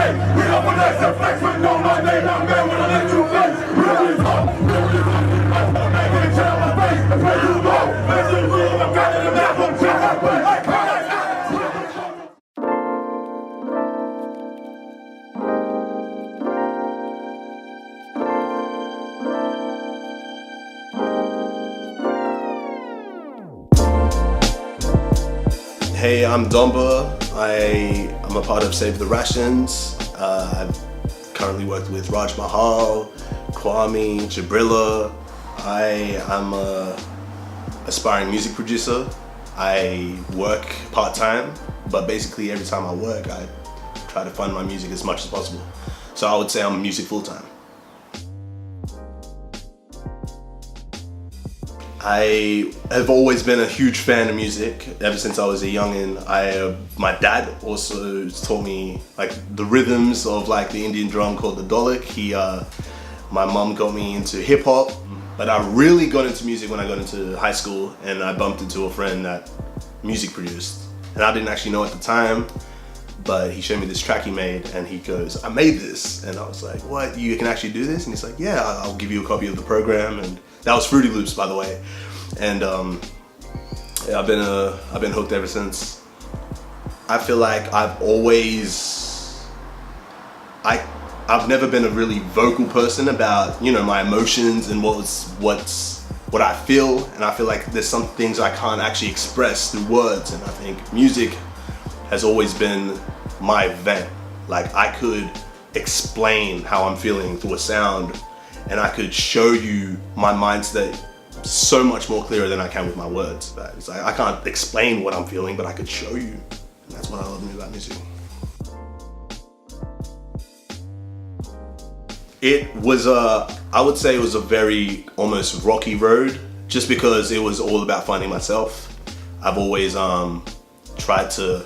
face. We up on next and flex with no my name, not man when I let you flex. Really talk, really talk. I'm back in the chair on my face. That's where you go. Let's do it. I'm got it in the map. I'm trying to play. Hey, I'm Domba. I'm a part of Savour The Rations. I've currently worked with Raj Mahal, Kwame, Jabrilla. I am a aspiring music producer. I work part-time, but basically every time I work, I try to fund my music as much as possible. So I would say I'm a music full-time. I have always been a huge fan of music ever since I was a youngin'. My dad also taught me like the rhythms of like the Indian drum called the dholak. My mom got me into hip hop, but I really got into music when I got into high school, and I bumped into a friend that music produced. And I didn't actually know at the time, but he showed me this track he made, and he goes, "I made this," and I was like, "What? You can actually do this?" And he's like, "Yeah, I'll give you a copy of the program." And that was Fruity Loops, by the way. And yeah, I've been hooked ever since. I feel like I've never been a really vocal person about, you know, my emotions and what I feel, and I feel like there's some things I can't actually express through words, and I think music has always been my vent. Like, I could explain how I'm feeling through a sound, and I could show you my mind state so much more clearer than I can with my words. It's like, I can't explain what I'm feeling, but I could show you, and that's what I love about music. It was I would say it was a very almost rocky road, just because it was all about finding myself. I've always tried to,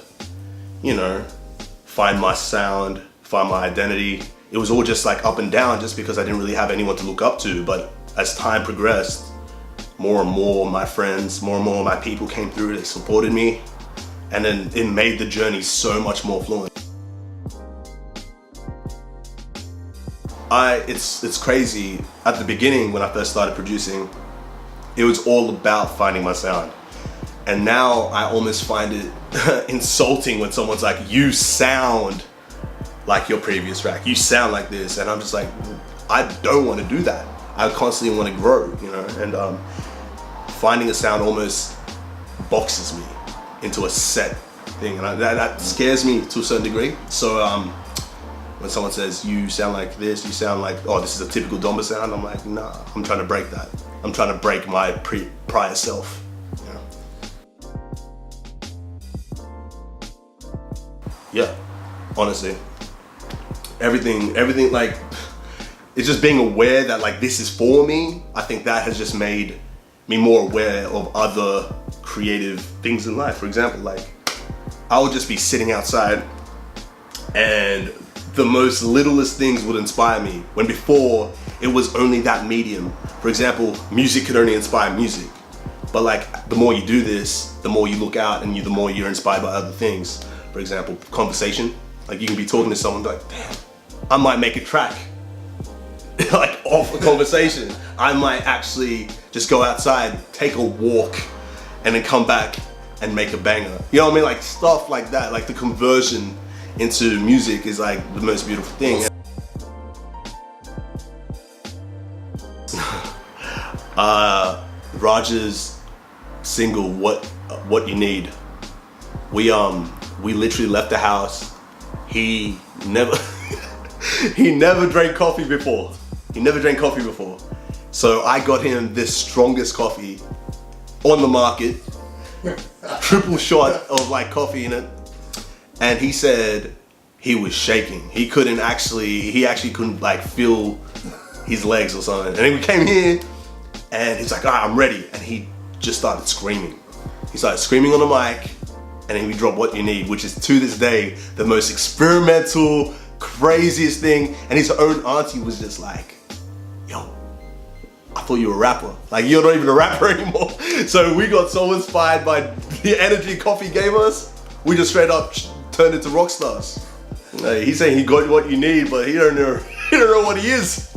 you know, find my sound, find my identity. It was all just like up and down, just because I didn't really have anyone to look up to. But as time progressed, more and more my friends, more and more my people came through, they supported me, and then it made the journey so much more fluent. It's crazy. At the beginning, when I first started producing, it was all about finding my sound. And now I almost find it insulting when someone's like, "You sound like your previous track. You sound like this." And I'm just like, I don't want to do that. I constantly want to grow, you know? And finding a sound almost boxes me into a set thing. And that scares me to a certain degree. So when someone says, "You sound like this, you sound like, oh, this is a typical Domba sound," I'm like, nah, I'm trying to break that. I'm trying to break my prior self. You know? Yeah, honestly. Everything, like, it's just being aware that like this is for me. I think that has just made me more aware of other creative things in life. For example, like, I would just be sitting outside and the most littlest things would inspire me, when before it was only that medium. For example, music could only inspire music. But like, the more you do this, the more you look out and the more you're inspired by other things. For example, conversation. Like, you can be talking to someone like, damn, I might make a track like off a conversation. I might actually just go outside, take a walk, and then come back and make a banger. You know what I mean? Like, stuff like that. Like, the conversion into music is like the most beautiful thing. Raj's single, What You Need. We literally left the house. He never he never drank coffee before. So I got him this strongest coffee on the market, triple shot of like coffee in it. And he said he was shaking. He actually couldn't like feel his legs or something. And then we came here and he's like, "All right, I'm ready." And he just started screaming. He started screaming on the mic, and then we dropped What You Need, which is to this day the most experimental, craziest thing. And his own auntie was just like, "Yo, I thought you were a rapper. Like, you're not even a rapper anymore." So we got so inspired by the energy coffee gave us, we just straight up turned into rock stars. He's saying he got what you need, but he don't know what he is.